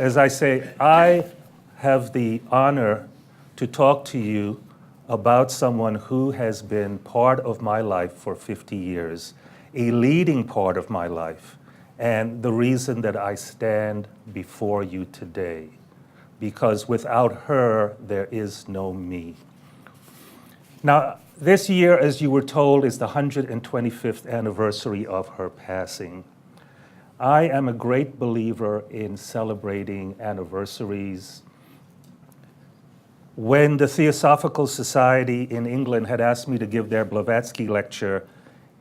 As I say, I have the honor to talk to you about someone who has been part of my life for 50 years, a leading part of my life, and the reason that I stand before you today, because without her, there is no me. Now, this year, as you were told, is the 125th anniversary of her passing. I am a great believer in celebrating anniversaries. When the Theosophical Society in England had asked me to give their Blavatsky lecture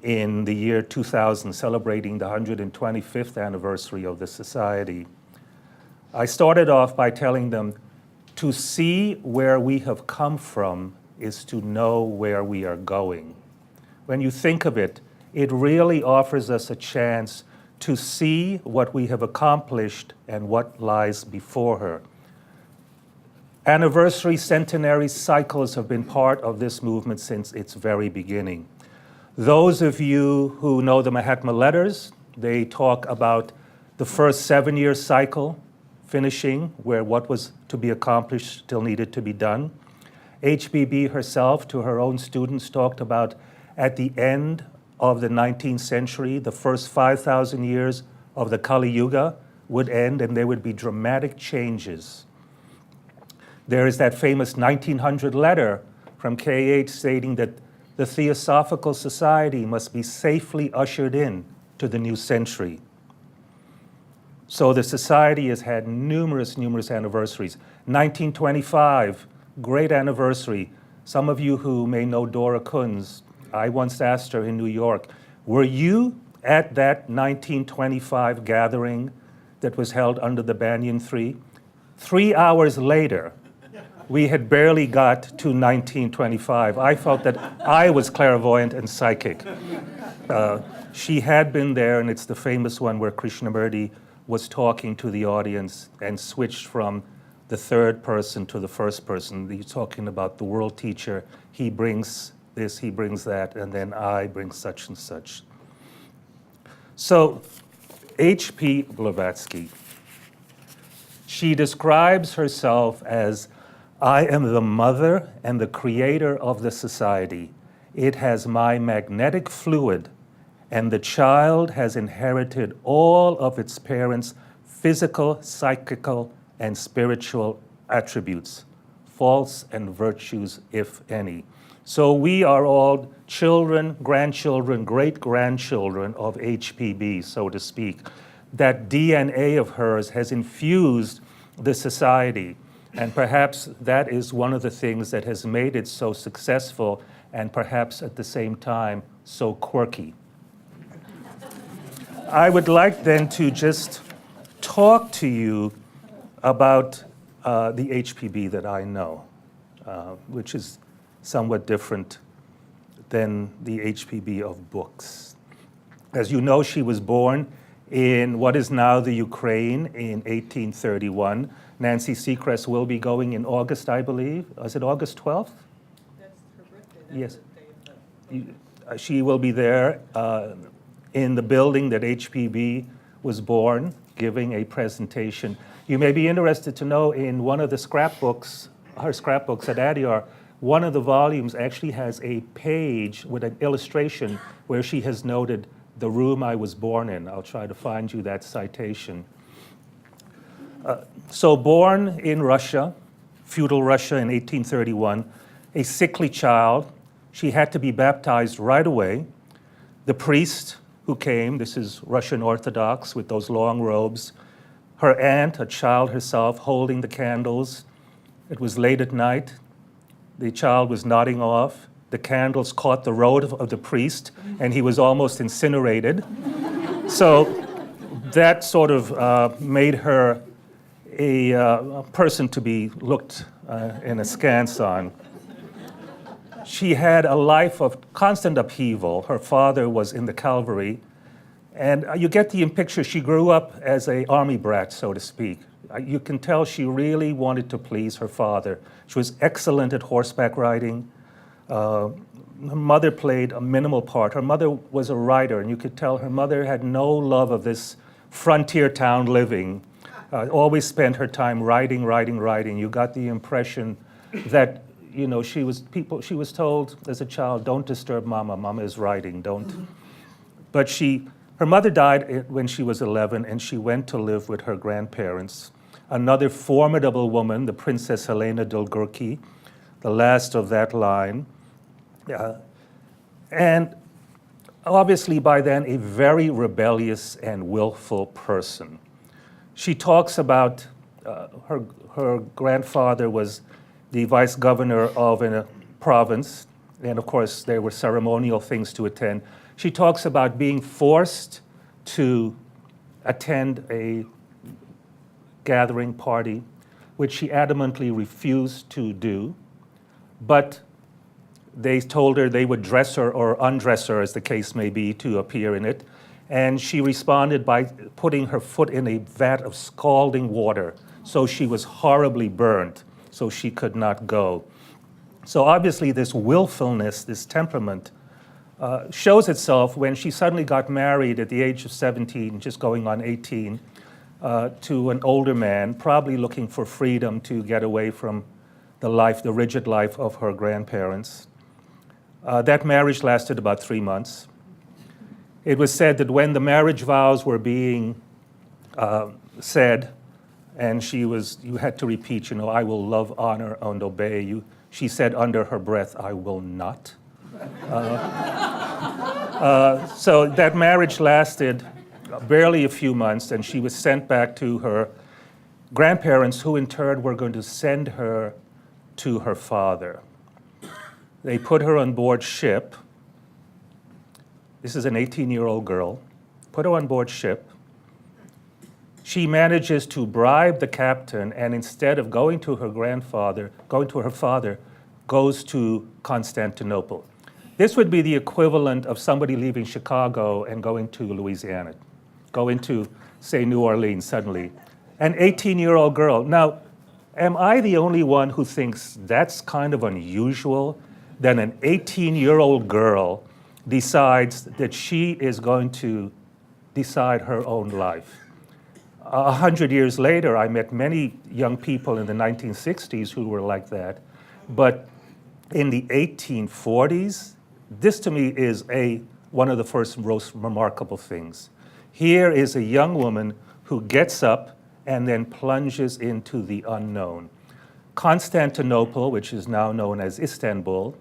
in the year 2000, celebrating the 125th anniversary of the Society, I started off by telling them, to see where we have come from is to know where we are going. When you think of it, it really offers us a chance to see what we have accomplished and what lies before her. Anniversary, centenary cycles have been part of this movement since its very beginning. Those of you who know the Mahatma letters, they talk about the first 7-year cycle finishing, where what was to be accomplished still needed to be done. Hpb herself, to her own students, talked about at the end of the 19th century, the first 5,000 years of the Kali Yuga would end and there would be dramatic changes. There is that famous 1900 letter from KH stating that the Theosophical Society must be safely ushered in to the new century. So the Society has had numerous anniversaries. 1925, great anniversary. Some of you who may know Dora Kunz, I once asked her in New York, were you at that 1925 gathering that was held under the Banyan Tree? 3 hours later, we had barely got to 1925. I felt that I was clairvoyant and psychic. She had been there, and it's the famous one where Krishnamurti was talking to the audience and switched from the third person to the first person. He's talking about the world teacher. He brings this, he brings that, and then I bring such and such. So, H.P. Blavatsky, she describes herself as, I am the mother and the creator of the Society. It has my magnetic fluid, and the child has inherited all of its parents' physical, psychical, and spiritual attributes, faults and virtues, if any. So we are all children, grandchildren, great-grandchildren of HPB, so to speak. That DNA of hers has infused the Society, and perhaps that is one of the things that has made it so successful and perhaps at the same time so quirky. I would like then to just talk to you about the HPB that I know, which is somewhat different than the HPB of books. As you know, she was born in what is now the Ukraine in 1831. Nancy Seacrest will be going in August, I believe. Is it August 12th? That's her birthday. Yes. The day of She will be there in the building that HPB was born, giving a presentation. You may be interested to know in one of the scrapbooks, her scrapbooks at Adyar, one of the volumes actually has a page with an illustration where she has noted the room I was born in. I'll try to find you that citation. So born in Russia, feudal Russia in 1831, a sickly child, she had to be baptized right away. The priest who came, this is Russian Orthodox with those long robes, her aunt, a child herself, holding the candles. It was late at night. The child was nodding off. The candles caught the robe of the priest, and he was almost incinerated. So that sort of made her a person to be looked in askance on. She had a life of constant upheaval. Her father was in the cavalry, and you get the picture. She grew up as an army brat, so to speak. You can tell she really wanted to please her father. She was excellent at horseback riding. Her mother played a minimal part. Her mother was a writer, and you could tell her mother had no love of this frontier town living. Always spent her time writing, writing, writing. You got the impression that, she was told as a child, don't disturb Mama. Mama is writing, don't. But her mother died when she was 11, and she went to live with her grandparents. Another formidable woman, the Princess Helena Dolgorsky, the last of that line. And obviously by then a very rebellious and willful person. She talks about her grandfather was the vice governor of a province, and of course there were ceremonial things to attend. She talks about being forced to attend a gathering party, which she adamantly refused to do, but they told her they would dress her or undress her, as the case may be, to appear in it. And she responded by putting her foot in a vat of scalding water. So she was horribly burned, so she could not go. So obviously this willfulness, this temperament, shows itself when she suddenly got married at the age of 17, just going on 18, to an older man, probably looking for freedom to get away from the rigid life of her grandparents. That marriage lasted about 3 months. It was said that when the marriage vows were being said, and you had to repeat, I will love, honor, and obey you, she said under her breath, I will not. So that marriage lasted barely a few months, and she was sent back to her grandparents, who in turn were going to send her to her father. They put her on board ship. This is an 18-year-old girl. Put her on board ship. She manages to bribe the captain, and instead of going to her father, goes to Constantinople. This would be the equivalent of somebody leaving Chicago and going to Louisiana, going to, say, New Orleans suddenly. An 18-year-old girl. Now, am I the only one who thinks that's kind of unusual, that an 18-year-old girl decides that she is going to decide her own life? 100 years later, I met many young people in the 1960s who were like that. But in the 1840s, this to me is one of the first most remarkable things. Here is a young woman who gets up and then plunges into the unknown. Constantinople, which is now known as Istanbul,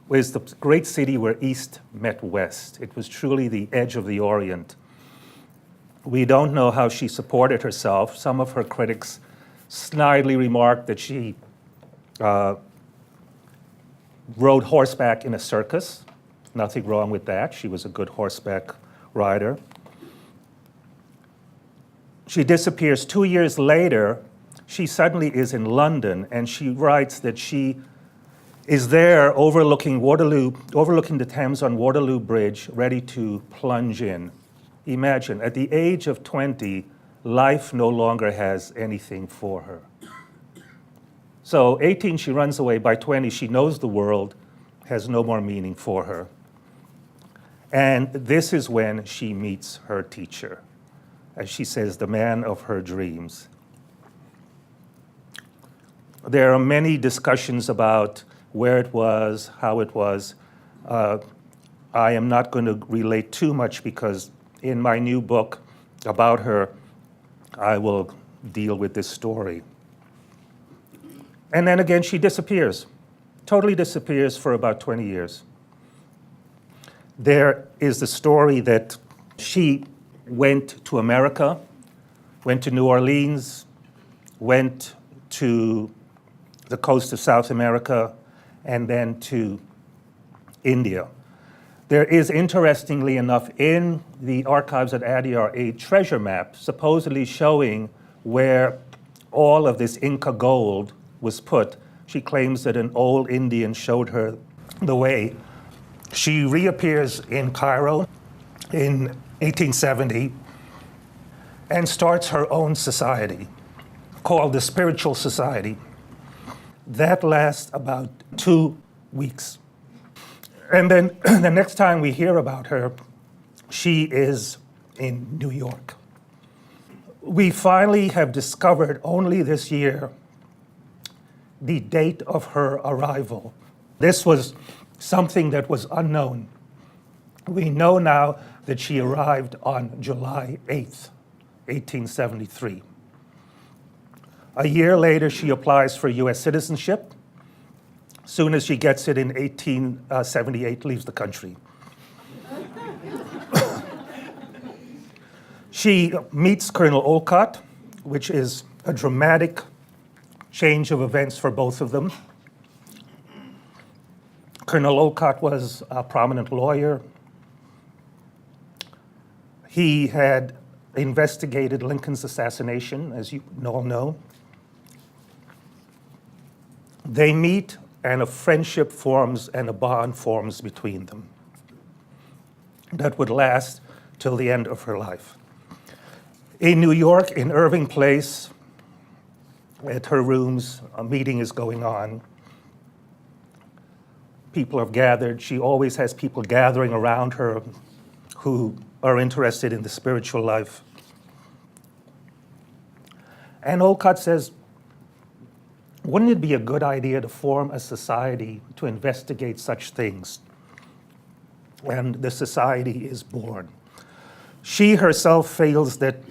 was the great city where East met West. It was truly the edge of the Orient. We don't know how she supported herself. Some of her critics snidely remarked that she rode horseback in a circus. Nothing wrong with that. She was a good horseback rider. She disappears. 2 years later, she suddenly is in London, and she writes that she is there overlooking the Thames on Waterloo Bridge, ready to plunge in. Imagine, at the age of 20, life no longer has anything for her. So 18, she runs away. By 20, she knows the world has no more meaning for her. And this is when she meets her teacher, as she says, the man of her dreams. There are many discussions about where it was, how it was. I am not going to relate too much because in my new book about her, I will deal with this story. And then again, she disappears, totally disappears for about 20 years. There is the story that she went to America, went to New Orleans, went to the coast of South America, and then to India. There is, interestingly enough, in the archives at Adyar, a treasure map supposedly showing where all of this Inca gold was put. She claims that an old Indian showed her the way. She reappears in Cairo in 1870 and starts her own society called the Spiritual Society. That lasts about 2 weeks. And then the next time we hear about her, she is in New York. We finally have discovered only this year the date of her arrival. This was something that was unknown. We know now that she arrived on July 8th, 1873. A year later, she applies for US citizenship. Soon as she gets it in 1878, leaves the country. She meets Colonel Olcott, which is a dramatic change of events for both of them. Colonel Olcott was a prominent lawyer. He had investigated Lincoln's assassination, as you all know. They meet, and a friendship forms and a bond forms between them that would last till the end of her life. In New York, in Irving Place, at her rooms, a meeting is going on. People have gathered. She always has people gathering around her who are interested in the spiritual life. And Olcott says, wouldn't it be a good idea to form a society to investigate such things? And the society is born. She herself feels that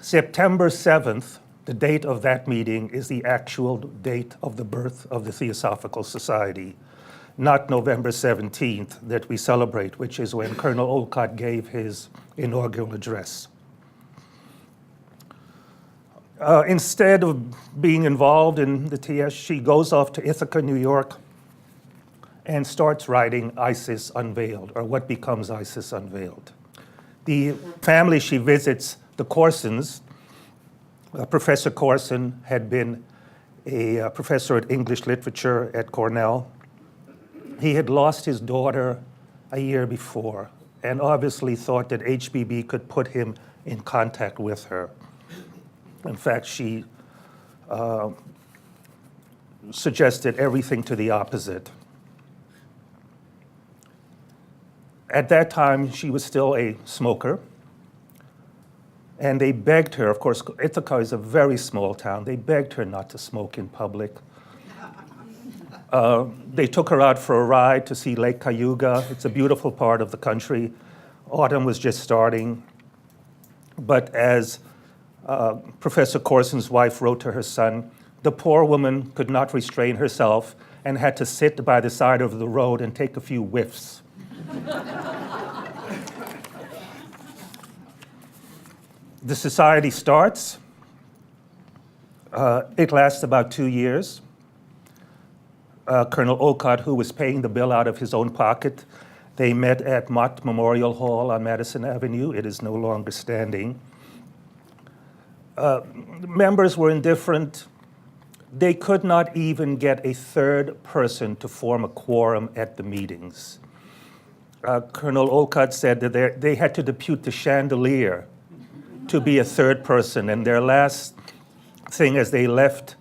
September 7th, the date of that meeting, is the actual date of the birth of the Theosophical Society, not November 17th that we celebrate, which is when Colonel Olcott gave his inaugural address. Instead of being involved in the TS, she goes off to Ithaca, New York, and starts writing ISIS Unveiled, or What Becomes ISIS Unveiled. The family she visits, the Corsons, Professor Corson had been a professor at English literature at Cornell. He had lost his daughter a year before, and obviously thought that HBB could put him in contact with her. In fact, she suggested everything to the opposite. At that time, she was still a smoker, and they begged her, of course, Ithaca is a very small town, they begged her not to smoke in public. They took her out for a ride to see Lake Cayuga. It's a beautiful part of the country. Autumn was just starting. But as Professor Corson's wife wrote to her son, the poor woman could not restrain herself and had to sit by the side of the road and take a few whiffs. The society starts. It lasts about 2 years. Colonel Olcott, who was paying the bill out of his own pocket, they met at Mott Memorial Hall on Madison Avenue. It is no longer standing. Members were indifferent. They could not even get a third person to form a quorum at the meetings. Colonel Olcott said that they had to depute the chandelier to be a third person, and their last thing as they left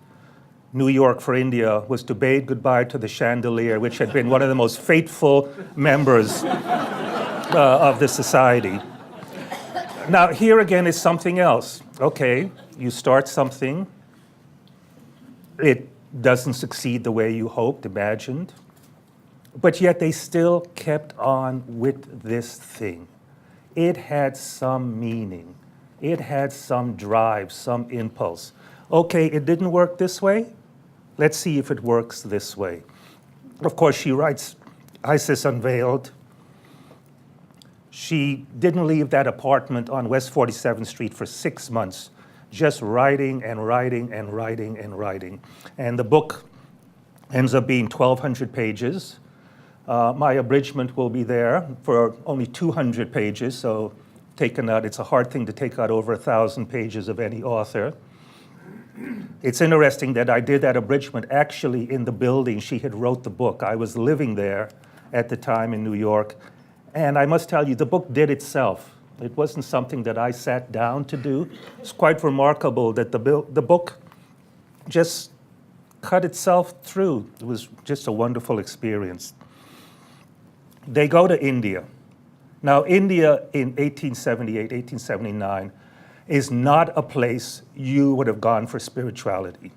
New York for India was to bid goodbye to the chandelier, which had been one of the most faithful members of the society. Now, here again is something else. Okay, you start something. It doesn't succeed the way you hoped, imagined. But yet they still kept on with this thing. It had some meaning. It had some drive, some impulse. Okay, it didn't work this way. Let's see if it works this way. Of course, she writes ISIS Unveiled. She didn't leave that apartment on West 47th Street for 6 months, just writing and writing and writing and writing. And the book ends up being 1,200 pages. My abridgment will be there for only 200 pages, so taken out, it's a hard thing to take out over 1,000 pages of any author. It's interesting that I did that abridgment actually in the building she had wrote the book. I was living there at the time in New York, and I must tell you, the book did itself. It wasn't something that I sat down to do. It's quite remarkable that the book just cut itself through. It was just a wonderful experience. They go to India. Now, India in 1878, 1879, is not a place you would have gone for spirituality.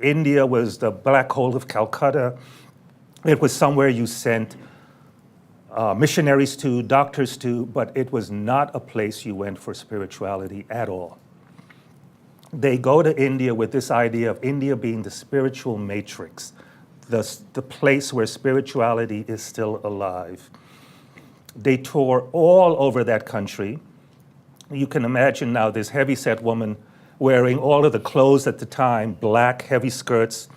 India was the black hole of Calcutta. It was somewhere you sent missionaries to, doctors to, but it was not a place you went for spirituality at all. They go to India with this idea of India being the spiritual matrix, the place where spirituality is still alive. They tour all over that country. You can imagine now this heavyset woman wearing all of the clothes at the time, black, heavy skirts,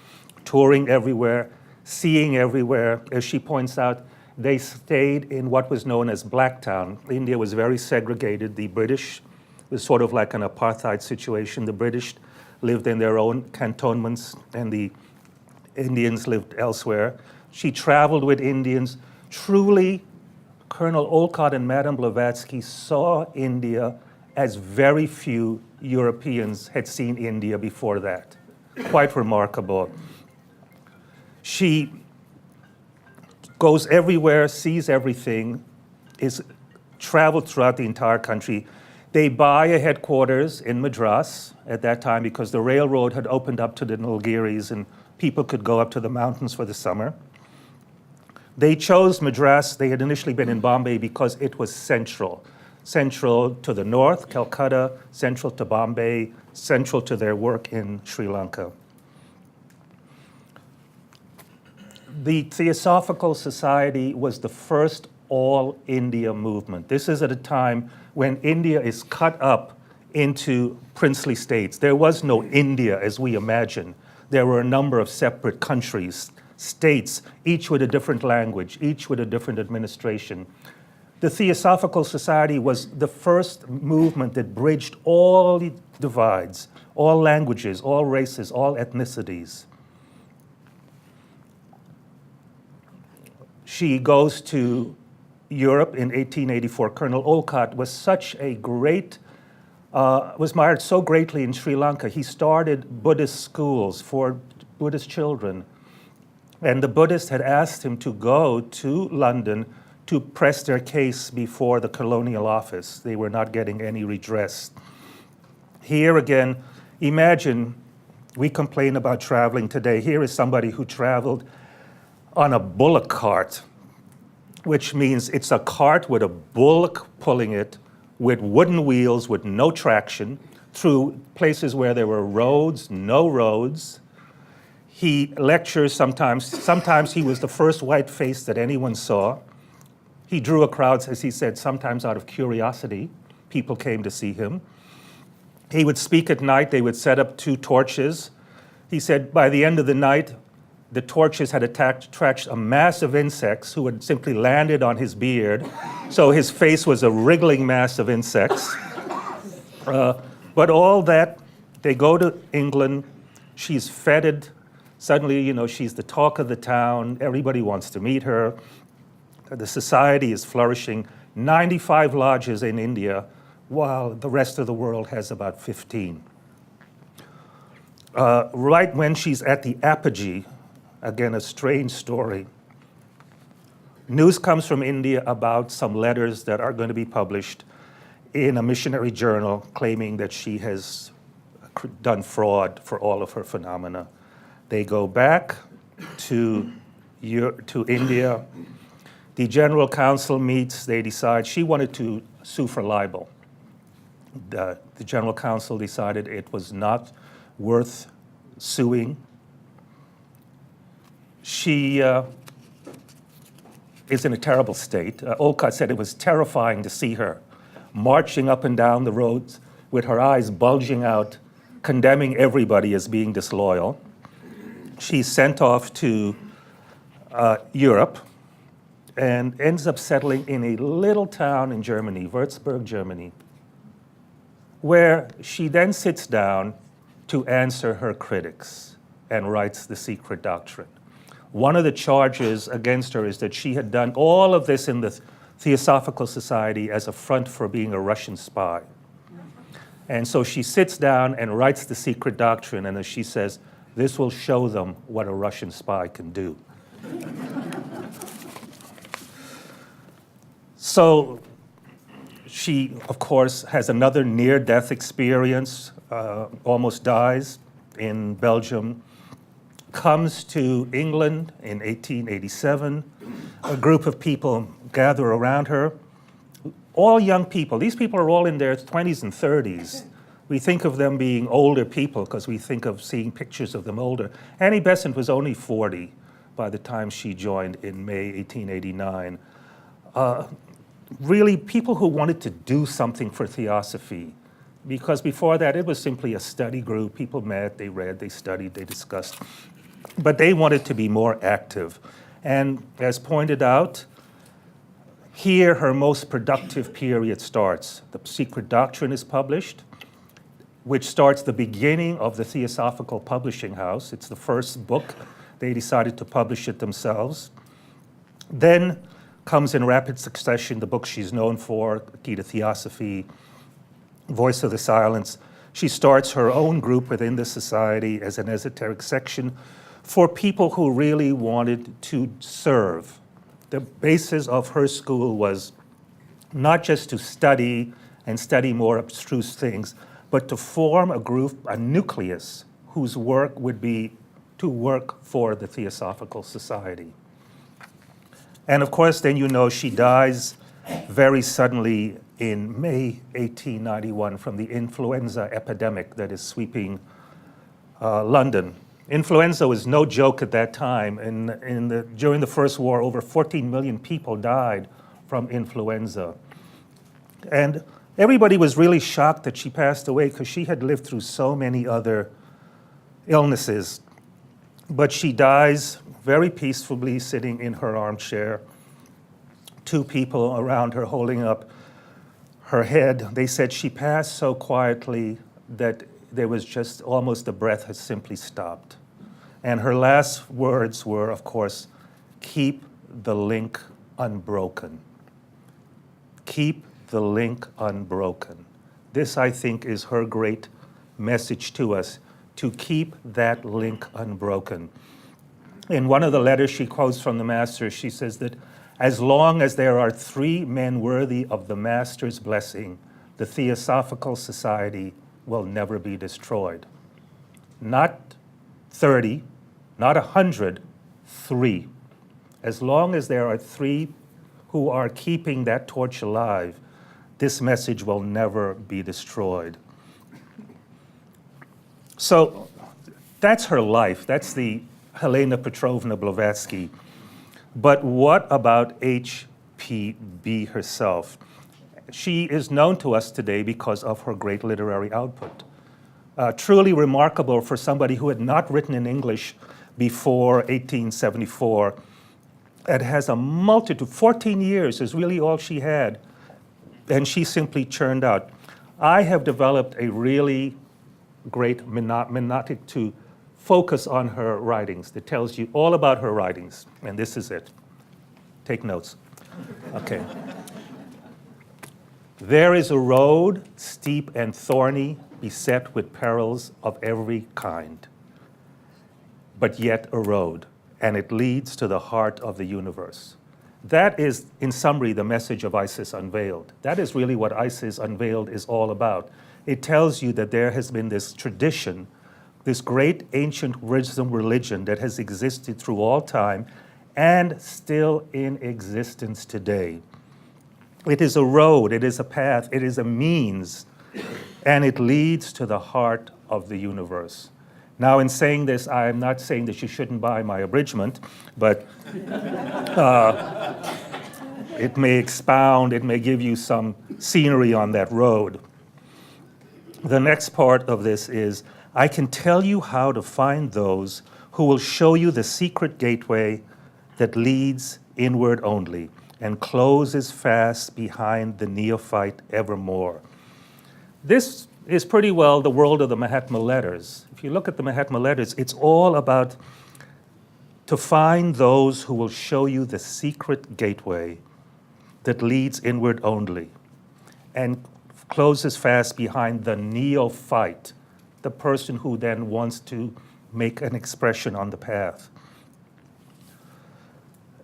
touring everywhere, seeing everywhere. As she points out, they stayed in what was known as Blacktown. India was very segregated. The British, it was sort of like an apartheid situation. The British lived in their own cantonments and the Indians lived elsewhere. She traveled with Indians. Truly, Colonel Olcott and Madame Blavatsky saw India as very few Europeans had seen India before that. Quite remarkable. She goes everywhere, sees everything, is traveled throughout the entire country. They buy a headquarters in Madras at that time because the railroad had opened up to the Nilgiris and people could go up to the mountains for the summer. They chose Madras. They had initially been in Bombay because it was central. Central to the north, Calcutta, central to Bombay, central to their work in Sri Lanka. The Theosophical Society was the first all-India movement. This is at a time when India is cut up into princely states. There was no India as we imagine. There were a number of separate countries, states, each with a different language, each with a different administration. The Theosophical Society was the first movement that bridged all the divides, all languages, all races, all ethnicities. She goes to Europe in 1884. Colonel Olcott was such a great, was admired so greatly in Sri Lanka. He started Buddhist schools for Buddhist children. And the Buddhists had asked him to go to London to press their case before the colonial office. They were not getting any redress. Here again, imagine, we complain about traveling today. Here is somebody who traveled on a bullock cart, which means it's a cart with a bullock pulling it, with wooden wheels, with no traction, through places where there were roads, no roads. He lectures sometimes. Sometimes he was the first white face that anyone saw. He drew a crowd, as he said, sometimes out of curiosity. People came to see him. He would speak at night. They would set up 2 torches. He said by the end of the night, the torches had attracted a mass of insects who had simply landed on his beard. So his face was a wriggling mass of insects. But all that, they go to England. She's feted. Suddenly, she's the talk of the town. Everybody wants to meet her. The society is flourishing. 95 lodges in India, while the rest of the world has about 15. Right when she's at the apogee, again, a strange story, news comes from India about some letters that are going to be published in a missionary journal claiming that she has done fraud for all of her phenomena. They go back to India. The General Council meets. They decide she wanted to sue for libel. The General Council decided it was not worth suing. She is in a terrible state. Olcott said it was terrifying to see her marching up and down the roads with her eyes bulging out, condemning everybody as being disloyal. She's sent off to Europe and ends up settling in a little town in Germany, Würzburg, Germany, where she then sits down to answer her critics and writes The Secret Doctrine. One of the charges against her is that she had done all of this in the Theosophical Society as a front for being a Russian spy. And so she sits down and writes The Secret Doctrine, and as she says, this will show them what a Russian spy can do. So She, of course, has another near-death experience, almost dies in Belgium, comes to England in 1887. A group of people gather around her, all young people. These people are all in their 20s and 30s. We think of them being older people because we think of seeing pictures of them older. Annie Besant was only 40 by the time she joined in May 1889. Really, people who wanted to do something for Theosophy, because before that it was simply a study group. People met, they read, they studied, they discussed. But they wanted to be more active. And as pointed out, here her most productive period starts. The Secret Doctrine is published, which starts the beginning of the Theosophical Publishing House. It's the first book. They decided to publish it themselves. Then comes in rapid succession the book she's known for, Key to Theosophy, Voice of the Silence. She starts her own group within the society as an esoteric section for people who really wanted to serve. The basis of her school was not just to study and study more abstruse things, but to form a group, a nucleus, whose work would be to work for the Theosophical Society. And of course, then you know she dies very suddenly in May 1891 from the influenza epidemic that is sweeping London. Influenza was no joke at that time. During the First War, over 14 million people died from influenza. And everybody was really shocked that she passed away because she had lived through so many other illnesses. But she dies very peacefully sitting in her armchair, two people around her holding up her head. They said she passed so quietly that there was just almost the breath had simply stopped. And her last words were, of course, keep the link unbroken. Keep the link unbroken. This, I think, is her great message to us, to keep that link unbroken. In one of the letters she quotes from the Master, she says that as long as there are three men worthy of the Master's blessing, the Theosophical Society will never be destroyed. Not 30, not 100, 3. As long as there are 3 who are keeping that torch alive, this message will never be destroyed. So that's her life. That's the Helena Petrovna Blavatsky. But what about Hpb herself? She is known to us today because of her great literary output. Truly remarkable for somebody who had not written in English before 1874. It has a multitude, 14 years is really all she had, and she simply churned out. I have developed a really great mnemonic to focus on her writings that tells you all about her writings, and this is it. Take notes. Okay. There is a road, steep and thorny, beset with perils of every kind, but yet a road, and it leads to the heart of the universe. That is, in summary, the message of Isis Unveiled. That is really what Isis Unveiled is all about. It tells you that there has been this tradition, this great ancient wisdom religion that has existed through all time and still in existence today. It is a road, it is a path, it is a means, and it leads to the heart of the universe. Now, in saying this, I am not saying that you shouldn't buy my abridgment, but it may expound, it may give you some scenery on that road. The next part of this is, I can tell you how to find those who will show you the secret gateway that leads inward only and closes fast behind the neophyte evermore. This is pretty well the world of the Mahatma letters. If you look at the Mahatma letters, it's all about to find those who will show you the secret gateway that leads inward only and closes fast behind the neophyte, the person who then wants to make an expression on the path.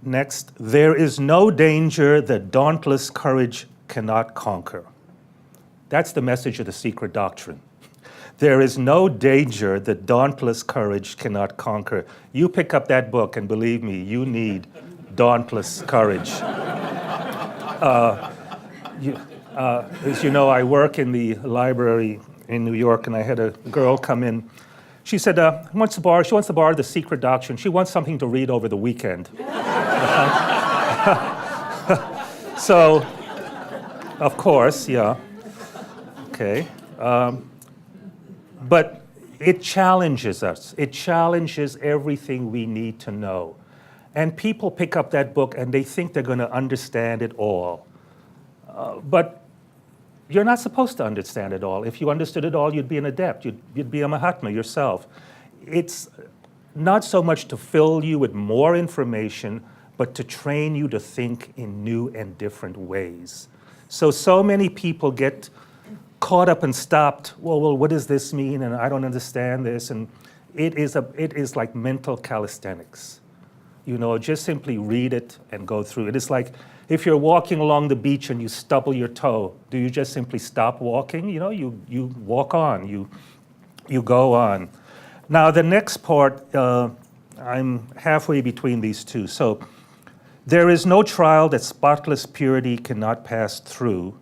Next, there is no danger that dauntless courage cannot conquer. That's the message of the secret doctrine. There is no danger that dauntless courage cannot conquer. You pick up that book, and believe me, you need dauntless courage. As you know, I work in the library in New York, and I had a girl come in. She said, she wants to borrow the secret doctrine. She wants something to read over the weekend. So, of course, yeah. Okay. But it challenges us. It challenges everything we need to know. And people pick up that book and they think they're going to understand it all. But you're not supposed to understand it all. If you understood it all, you'd be an adept. You'd be a Mahatma yourself. It's not so much to fill you with more information, but to train you to think in new and different ways. So many people get caught up and stopped. Well, what does this mean? And I don't understand this. And it is like mental calisthenics. You know, just simply read it and go through it. It's like if you're walking along the beach and you stubble your toe, do you just simply stop walking? You know, you walk on, you go on. Now the next part, I'm halfway between these two. So there is no trial that spotless purity cannot pass through.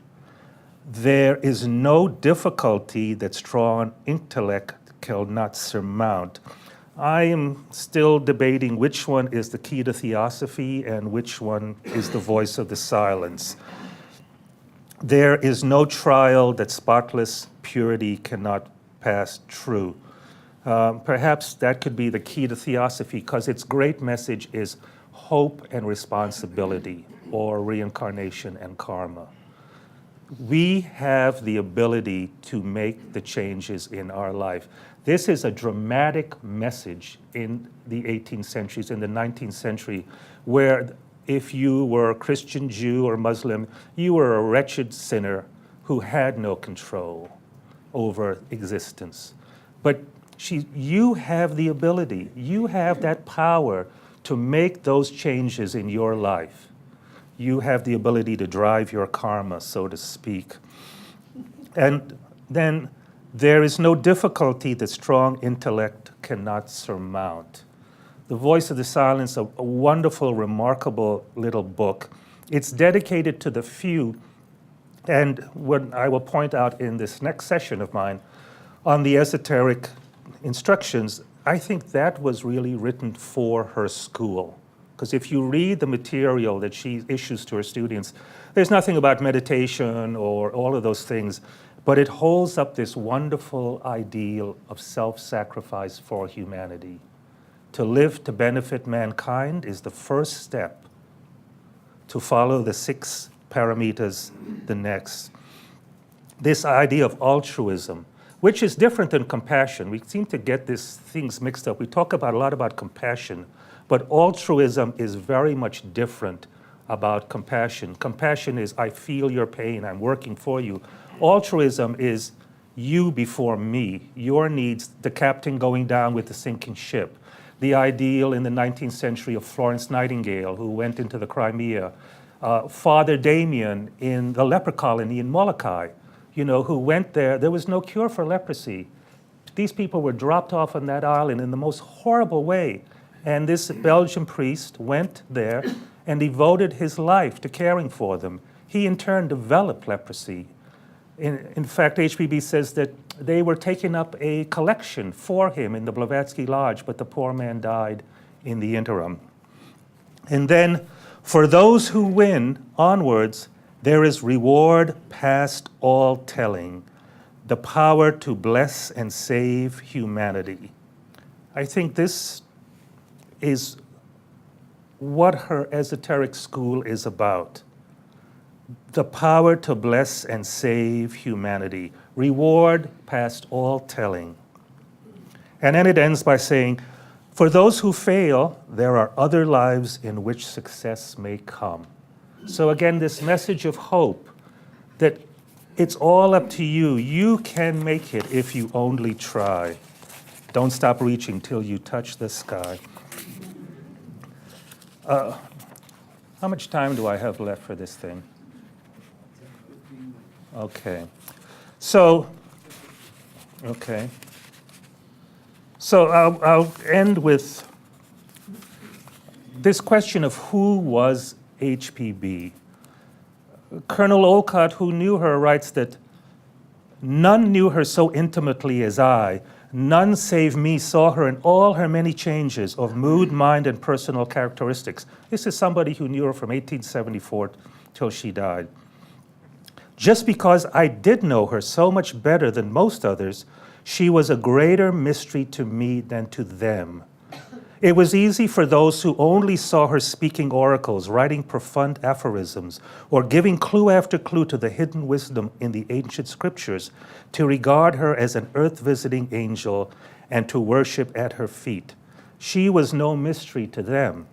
There is no difficulty that strong intellect cannot surmount. I am still debating which one is the key to theosophy and which one is the voice of the silence. There is no trial that spotless purity cannot pass through. Perhaps that could be the key to theosophy, because its great message is hope and responsibility, or reincarnation and karma. We have the ability to make the changes in our life. This is a dramatic message in the 18th centuries, in the 19th century, where if you were a Christian, Jew, or Muslim, you were a wretched sinner who had no control over existence. But you have the ability, you have that power to make those changes in your life. You have the ability to drive your karma, so to speak. And then there is no difficulty that strong intellect cannot surmount. The Voice of the Silence, a wonderful, remarkable little book. It's dedicated to the few, and what I will point out in this next session of mine on the esoteric instructions, I think that was really written for her school. Because if you read the material that she issues to her students, there's nothing about meditation or all of those things, but it holds up this wonderful ideal of self-sacrifice for humanity. To live to benefit mankind is the first step. To follow the 6 paramitas, the next. This idea of altruism, which is different than compassion. We seem to get these things mixed up. We talk a lot about compassion, but altruism is very much different about compassion. Compassion is, I feel your pain, I'm working for you. Altruism is you before me, your needs, the captain going down with the sinking ship. The ideal in the 19th century of Florence Nightingale, who went into the Crimea. Father Damien in the leper colony in Molokai, who went there. There was no cure for leprosy. These people were dropped off on that island in the most horrible way. And this Belgian priest went there and devoted his life to caring for them. He in turn developed leprosy. In fact, Hpb says that they were taking up a collection for him in the Blavatsky Lodge, but the poor man died in the interim. And then, for those who win onwards, there is reward past all telling, the power to bless and save humanity. I think this is what her esoteric school is about. The power to bless and save humanity. Reward past all telling. And then it ends by saying, for those who fail, there are other lives in which success may come. So again, this message of hope, that it's all up to you. You can make it if you only try. Don't stop reaching till you touch the sky. How much time do I have left for this thing? Okay. So, okay. So I'll end with this question of who was HPB. Colonel Olcott, who knew her, writes that none knew her so intimately as I. None save me saw her in all her many changes of mood, mind, and personal characteristics. This is somebody who knew her from 1874 till she died. Just because I did know her so much better than most others, she was a greater mystery to me than to them. It was easy for those who only saw her speaking oracles, writing profound aphorisms, or giving clue after clue to the hidden wisdom in the ancient scriptures, to regard her as an earth-visiting angel and to worship at her feet. She was no mystery to them.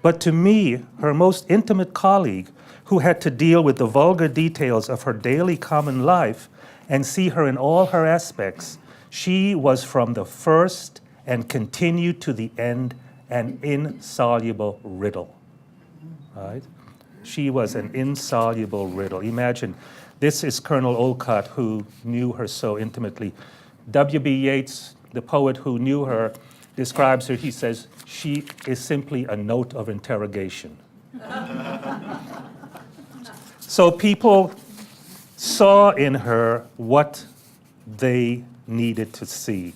But to me, her most intimate colleague, who had to deal with the vulgar details of her daily common life and see her in all her aspects, she was from the first and continued to the end an insoluble riddle. Right? She was an insoluble riddle. Imagine, this is Colonel Olcott, who knew her so intimately. W.B. Yeats, the poet who knew her, describes her, he says, she is simply a note of interrogation. So people saw in her what they needed to see.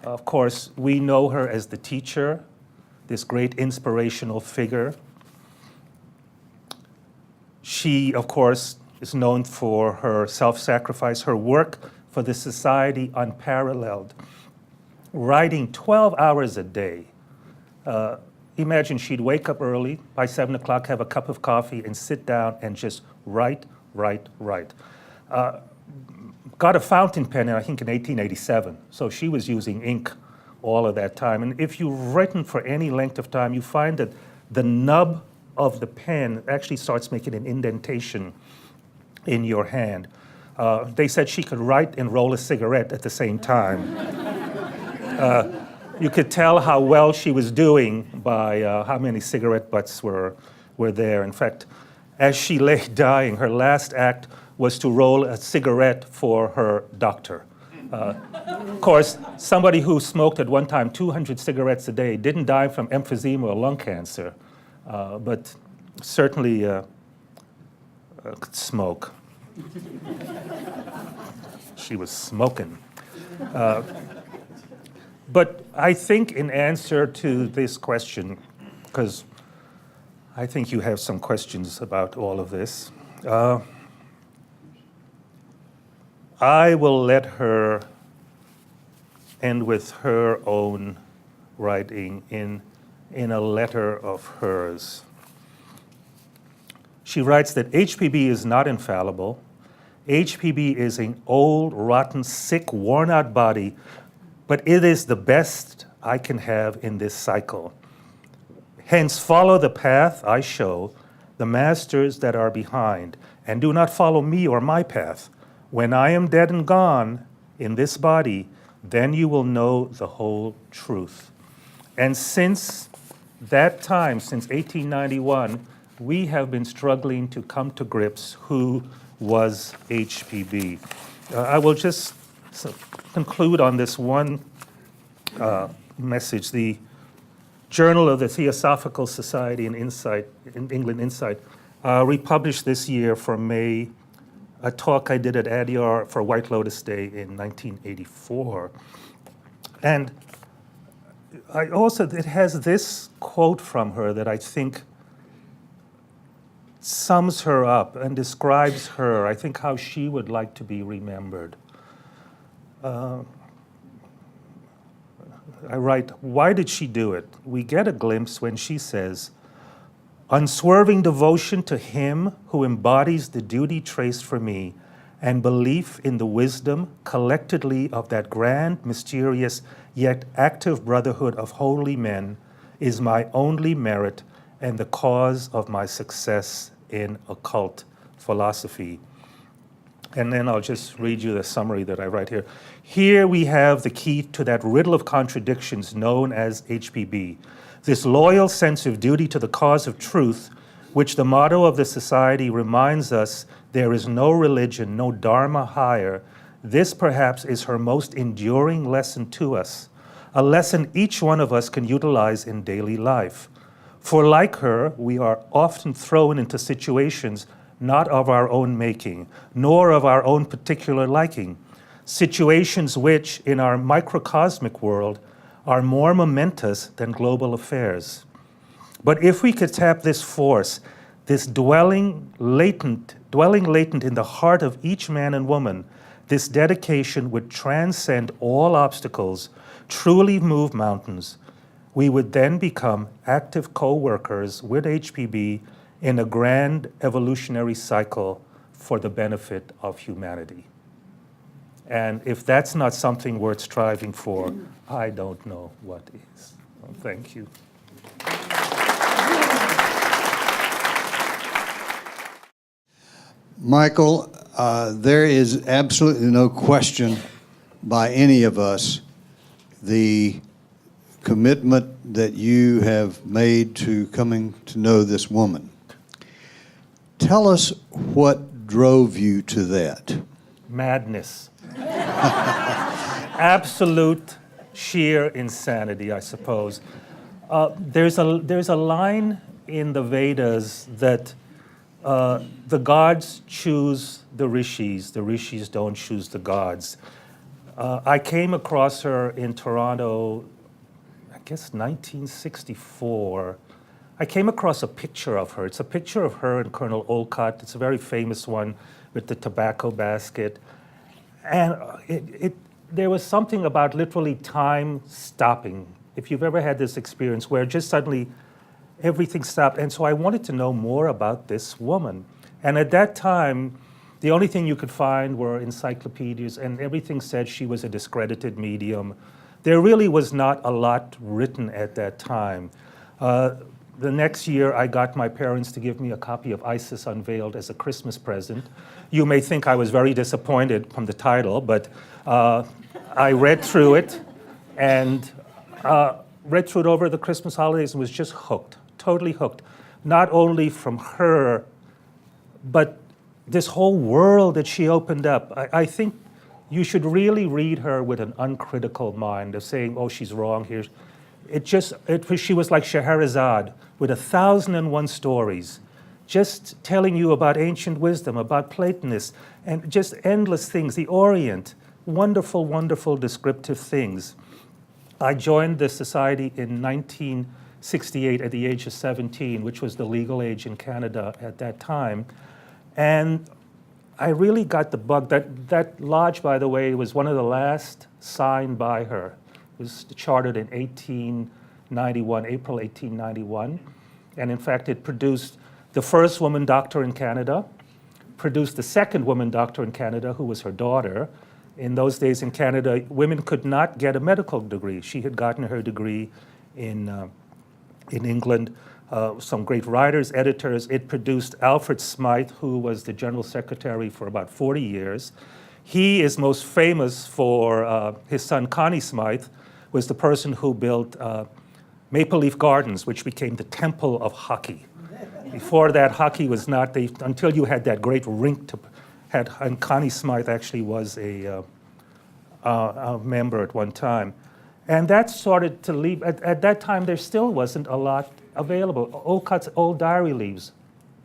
Of course, we know her as the teacher, this great inspirational figure. She, of course, is known for her self-sacrifice, her work for the society unparalleled, writing 12 hours a day. Imagine she'd wake up early, by 7 o'clock, have a cup of coffee, and sit down and just write. Got a fountain pen, I think, in 1887, so she was using ink all of that time. And if you've written for any length of time, you find that the nub of the pen actually starts making an indentation in your hand. They said she could write and roll a cigarette at the same time. You could tell how well she was doing by how many cigarette butts were there. In fact, as she lay dying, her last act was to roll a cigarette for her doctor. Of course, somebody who smoked at one time 200 cigarettes a day didn't die from emphysema or lung cancer, but certainly could smoke. She was smoking. But I think in answer to this question, because I think you have some questions about all of this, I will let her end with her own writing in a letter of hers. She writes that HPB is not infallible. HPB is an old, rotten, sick, worn-out body, but it is the best I can have in this cycle. Hence, follow the path I show, the masters that are behind, and do not follow me or my path. When I am dead and gone in this body, then you will know the whole truth. And since that time, since 1891, we have been struggling to come to grips who was HPB. I will just conclude on this one message. The Journal of the Theosophical Society in England Insight republished this year for May a talk I did at Adyar for White Lotus Day in 1984. And it has this quote from her that I think sums her up and describes her, I think, how she would like to be remembered. I write, why did she do it? We get a glimpse when she says, unswerving devotion to him who embodies the duty traced for me, and belief in the wisdom collectively of that grand, mysterious, yet active brotherhood of holy men is my only merit and the cause of my success in occult philosophy. And then I'll just read you the summary that I write here. Here we have the key to that riddle of contradictions known as HPB. This loyal sense of duty to the cause of truth, which the motto of the society reminds us there is no religion, no dharma higher, this perhaps is her most enduring lesson to us, a lesson each one of us can utilize in daily life. For like her, we are often thrown into situations not of our own making, nor of our own particular liking, situations which, in our microcosmic world, are more momentous than global affairs. But if we could tap this force, this dwelling latent in the heart of each man and woman, this dedication would transcend all obstacles, truly move mountains. We would then become active co-workers with HPB in a grand evolutionary cycle for the benefit of humanity. And if that's not something worth striving for, I don't know what is. Well, thank you. Michael, there is absolutely no question by any of us the commitment that you have made to coming to know this woman. Tell us what drove you to that. Madness. Absolute sheer insanity, I suppose. There's a line in the Vedas that the gods choose the rishis don't choose the gods. I came across her in Toronto, I guess 1964. I came across a picture of her. It's a picture of her and Colonel Olcott. It's a very famous one with the tobacco basket. And there was something about literally time stopping. If you've ever had this experience where just suddenly everything stopped. And so I wanted to know more about this woman. And at that time, the only thing you could find were encyclopedias, and everything said she was a discredited medium. There really was not a lot written at that time. The next year, I got my parents to give me a copy of Isis Unveiled as a Christmas present. You may think I was very disappointed from the title, but I read through it and read through it over the Christmas holidays and was just hooked, totally hooked. Not only from her, but this whole world that she opened up. I think you should really read her with an uncritical mind of saying, oh, she's wrong here. She was like Scheherazade with 1,001 stories, just telling you about ancient wisdom, about Platonists, and just endless things. The Orient, wonderful, wonderful descriptive things. I joined the society in 1968 at the age of 17, which was the legal age in Canada at that time. And I really got the bug. That lodge, by the way, was one of the last signed by her. It was chartered in 1891, April 1891. And in fact, it produced the first woman doctor in Canada, produced the second woman doctor in Canada, who was her daughter. In those days in Canada, women could not get a medical degree. She had gotten her degree in England. Some great writers, editors. It produced Alfred Smith, who was the general secretary for about 40 years. He is most famous for his son, Connie Smith, was the person who built Maple Leaf Gardens, which became the temple of hockey. Before that, hockey was not, until you had that great rink and Connie Smith actually was a member at one time. And that started to leave. At that time, there still wasn't a lot available. Olcott's old diary leaves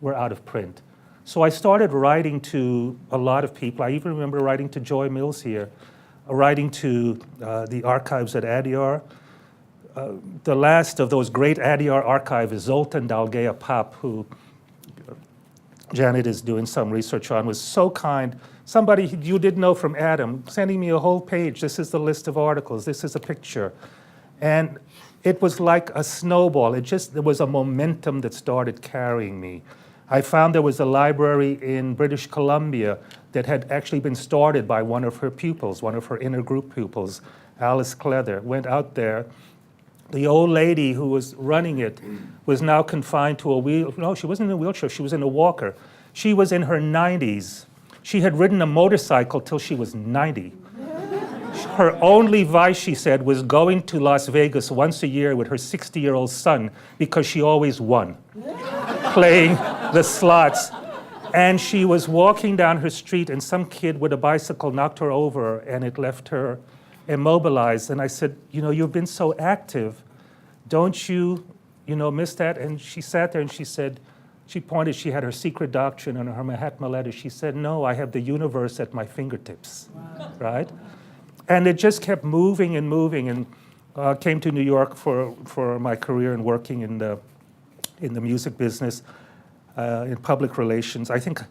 were out of print. So I started writing to a lot of people. I even remember writing to Joy Mills here, writing to the archives at Adyar. The last of those great Adyar archives is Zoltan Dalgea Pap, who Janet is doing some research on, was so kind. Somebody you didn't know from Adam, sending me a whole page. This is the list of articles. This is a picture. And it was like a snowball. There was a momentum that started carrying me. I found there was a library in British Columbia that had actually been started by one of her pupils, one of her inner group pupils, Alice Cleather. Went out there. The old lady who was running it was now confined to a wheel. No, she wasn't in a wheelchair. She was in a walker. She was in her 90s. She had ridden a motorcycle till she was 90. Her only vice, she said, was going to Las Vegas once a year with her 60-year-old son because she always won. playing the slots. And she was walking down her street, and some kid with a bicycle knocked her over, and it left her immobilized. And I said, you've been so active. Don't you, miss that? And she sat there and she said, she pointed, she had her secret doctrine and her Mahatma letter. She said, no, I have the universe at my fingertips, right? And it just kept moving and moving, and came to New York for my career and working in the music business, in public relations. I think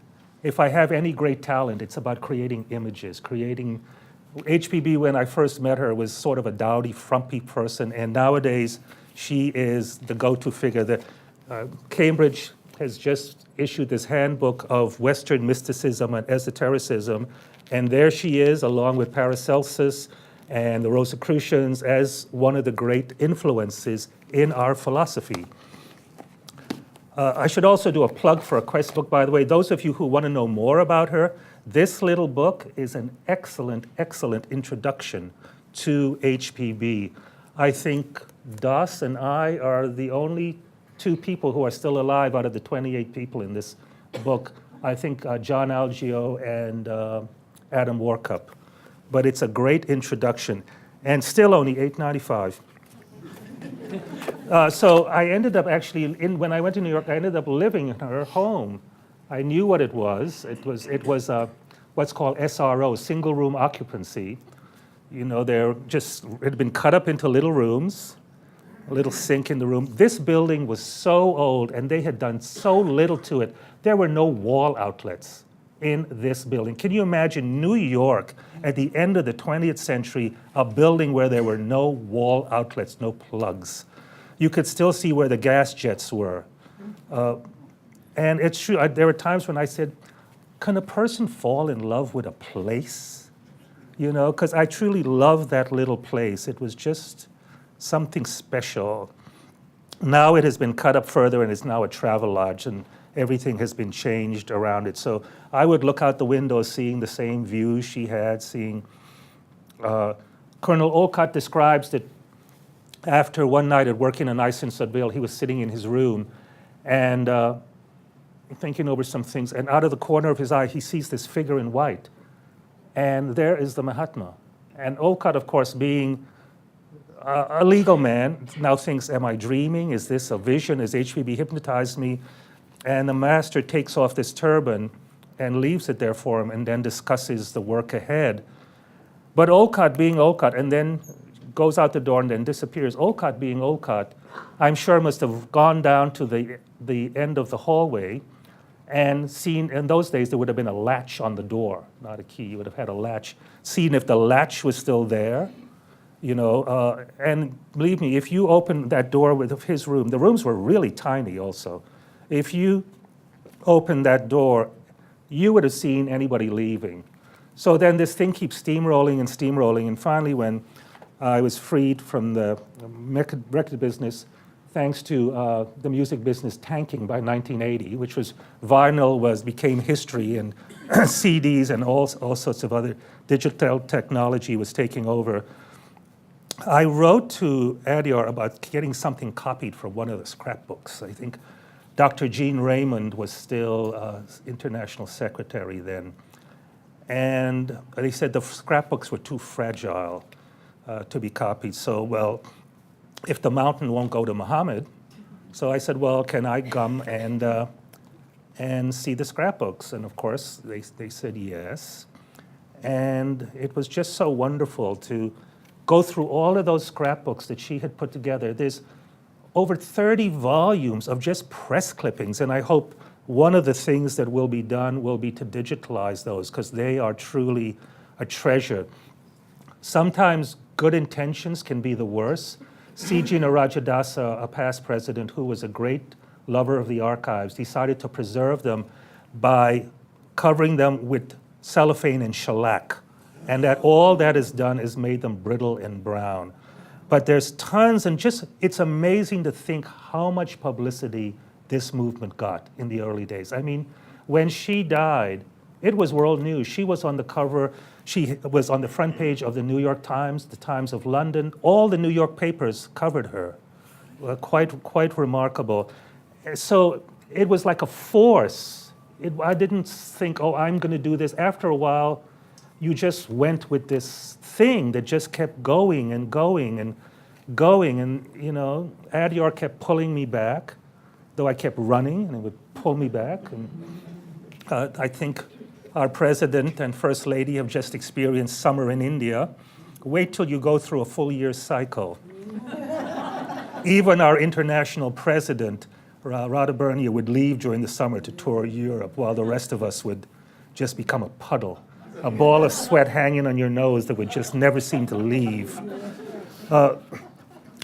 if I have any great talent, it's about creating images, HPB, when I first met her, was sort of a dowdy, frumpy person, and nowadays she is the go-to figure. Cambridge has just issued this handbook of Western mysticism and esotericism, and there she is, along with Paracelsus and the Rosicrucians, as one of the great influences in our philosophy. I should also do a plug for a quest book, by the way. Those of you who want to know more about her, this little book is an excellent, excellent introduction to HPB. I think Das and I are the only two people who are still alive out of the 28 people in this book. I think John Algeo and Adam Warkup. But it's a great introduction, and still only $8.95. So I ended up actually, when I went to New York, I ended up living in her home. I knew what it was. It was what's called SRO, single room occupancy. It had been cut up into little rooms, a little sink in the room. This building was so old, and they had done so little to it. There were no wall outlets in this building. Can you imagine New York at the end of the 20th century, a building where there were no wall outlets, no plugs? You could still see where the gas jets were. And it's true, there were times when I said, can a person fall in love with a place? Because I truly loved that little place. It was just something special. Now it has been cut up further and is now a travel lodge, and everything has been changed around it. So I would look out the window seeing the same views she had, seeing Colonel Olcott describes that after one night at work in a nice in Sudville, he was sitting in his room and thinking over some things, and out of the corner of his eye, he sees this figure in white. And there is the Mahatma. And Olcott, of course, being a legal man, now thinks, am I dreaming? Is this a vision? Has HPB hypnotized me? And the master takes off this turban and leaves it there for him, and then discusses the work ahead. But Olcott being Olcott, and then goes out the door and then disappears. Olcott being Olcott, I'm sure must have gone down to the end of the hallway and seen, in those days there would have been a latch on the door, not a key, you would have had a latch, seen if the latch was still there, and believe me, if you open that door of his room, the rooms were really tiny also. If you opened that door, you would have seen anybody leaving. So then this thing keeps steamrolling, and finally when I was freed from the record business, thanks to the music business tanking by 1980, which was vinyl became history, and CDs and all sorts of other digital technology was taking over. I wrote to Adyar about getting something copied from one of the scrapbooks. I think Dr. Jean Raymond was still international secretary then. And they said the scrapbooks were too fragile to be copied. So, well, if the mountain won't go to Muhammad, so I said, well, can I come and see the scrapbooks? And of course, they said yes. And it was just so wonderful to go through all of those scrapbooks that she had put together. There's over 30 volumes of just press clippings, and I hope one of the things that will be done will be to digitalize those, because they are truly a treasure. Sometimes good intentions can be the worst. C.G. Narajadasa, a past president who was a great lover of the archives, decided to preserve them by covering them with cellophane and shellac, and that all that is done is made them brittle and brown. But there's tons, and just, it's amazing to think how much publicity this movement got in the early days. I mean, when she died, it was world news. She was on the cover, she was on the front page of the New York Times, the Times of London. All the New York papers covered her. Quite remarkable. So it was like a force. I didn't think, oh, I'm going to do this. After a while, you just went with this thing that just kept going and going and going. And, you know, Adyar kept pulling me back, though I kept running, and it would pull me back. And I think our president and first lady have just experienced summer in India. Wait till you go through a full year cycle. Even our international president, Radhabernia, would leave during the summer to tour Europe, while the rest of us would just become a puddle, a ball of sweat hanging on your nose that would just never seem to leave.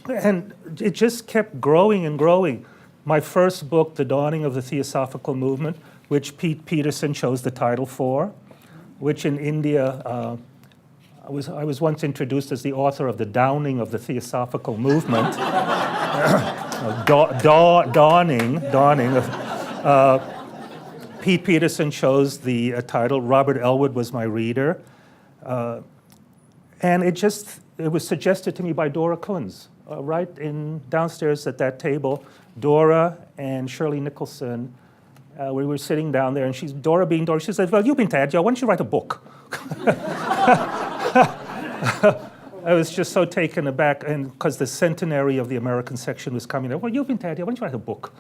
And it just kept growing and growing. My first book, The Dawning of the Theosophical Movement, which Pete Peterson chose the title for, which in India, I was once introduced as the author of The Downing of the Theosophical Movement. Dawning. Pete Peterson chose the title. Robert Elwood was my reader. And it was suggested to me by Dora Kunz, right downstairs at that table. Dora and Shirley Nicholson, we were sitting down there, and Dora being Dora, she said, well, you've been to Adyar, why don't you write a book? I was just so taken aback, and because the centenary of the American section was coming up. Well, you've been to Adyar, why don't you write a book,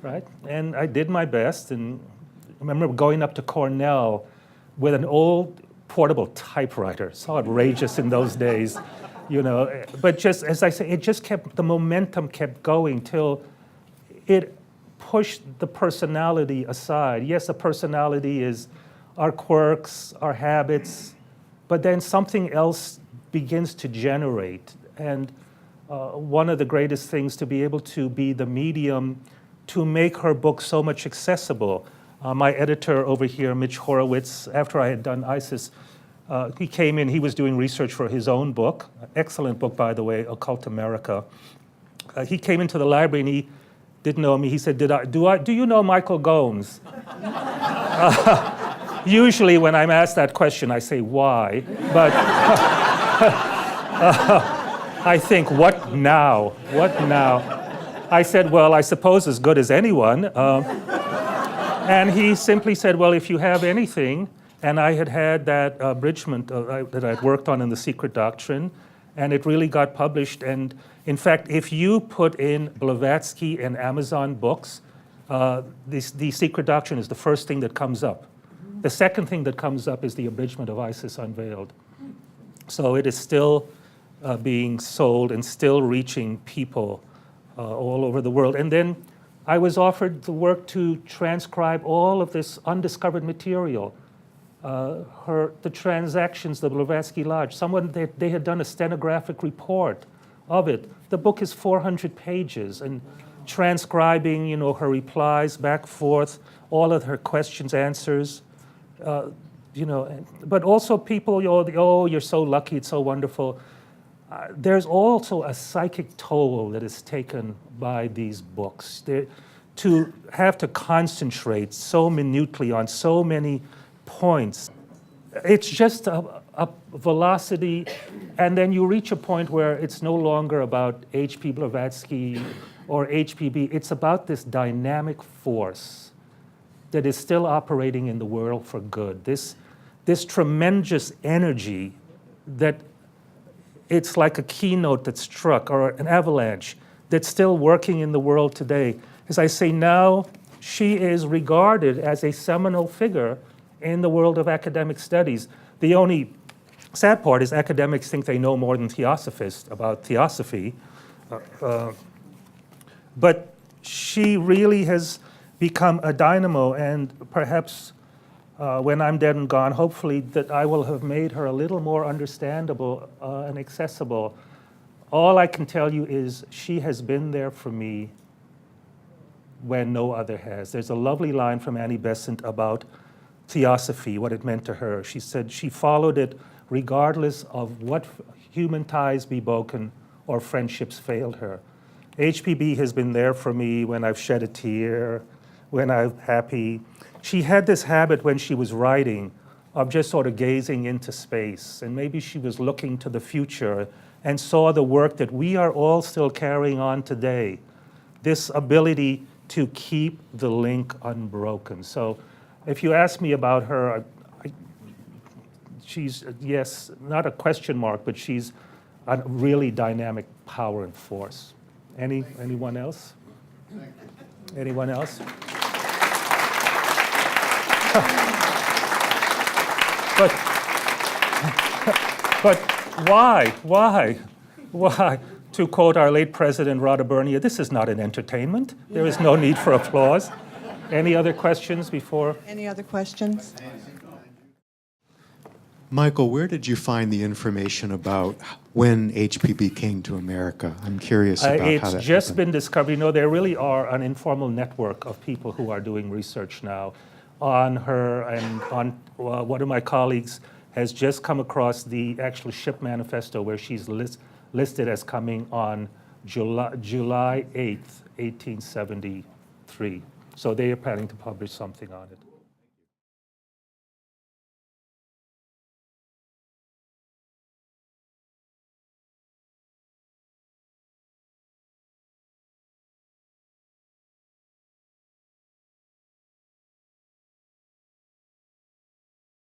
right? And I did my best, and I remember going up to Cornell with an old portable typewriter, so outrageous in those days, you know. But just, as I say, the momentum kept going till it pushed the personality aside. Yes, the personality is our quirks, our habits, but then something else begins to generate. And one of the greatest things to be able to be the medium to make her book so much accessible. My editor over here, Mitch Horowitz, after I had done ISIS, he came in, he was doing research for his own book, excellent book, by the way, Occult America. He came into the library and he didn't know me. He said, do you know Michael Gomes? Usually when I'm asked that question, I say, why? But I think, what now? What now? I said, well, I suppose as good as anyone. And he simply said, well, if you have anything, and I had that abridgment that I'd worked on in The Secret Doctrine, and it really got published. And in fact, if you put in Blavatsky and Amazon books, the Secret Doctrine is the first thing that comes up. The second thing that comes up is the abridgment of Isis Unveiled. So it is still being sold and still reaching people all over the world. And then I was offered the work to transcribe all of this undiscovered material. The transactions, the Blavatsky Lodge, they had done a stenographic report of it. The book is 400 pages, and transcribing, you know, her replies back, forth, all of her questions, answers, you know, but also people, oh, you're so lucky, it's so wonderful. There's also a psychic toll that is taken by these books. To have to concentrate so minutely on so many points, it's just a velocity, and then you reach a point where it's no longer about H.P. Blavatsky or H.P.B. It's about this dynamic force that is still operating in the world for good. This tremendous energy that it's like a keynote that struck, or an avalanche that's still working in the world today. As I say now, she is regarded as a seminal figure in the world of academic studies. The only sad part is academics think they know more than theosophists about theosophy. But she really has become a dynamo, and perhaps when I'm dead and gone, hopefully that I will have made her a little more understandable and accessible. All I can tell you is she has been there for me when no other has. There's a lovely line from Annie Besant about theosophy, what it meant to her. She said she followed it regardless of what human ties be broken or friendships failed her. HPB has been there for me when I've shed a tear, when I'm happy. She had this habit when she was writing of just sort of gazing into space, and maybe she was looking to the future and saw the work that we are all still carrying on today. This ability to keep the link unbroken. So if you ask me about her, she's, yes, not a question mark, but she's a really dynamic power and force. Anyone else? Anyone else? But why? To quote our late president, Rada Bernia, this is not an entertainment. There is no need for applause. Any other questions before? Any other questions? Michael, where did you find the information about when HPB came to America? I'm curious about how It's that just happened. been discovered. You know, there really are an informal network of people who are doing research now on her, and on one of my colleagues has just come across the actual ship manifesto where she's listed as coming on July 8th, 1873. So they are planning to publish something on it.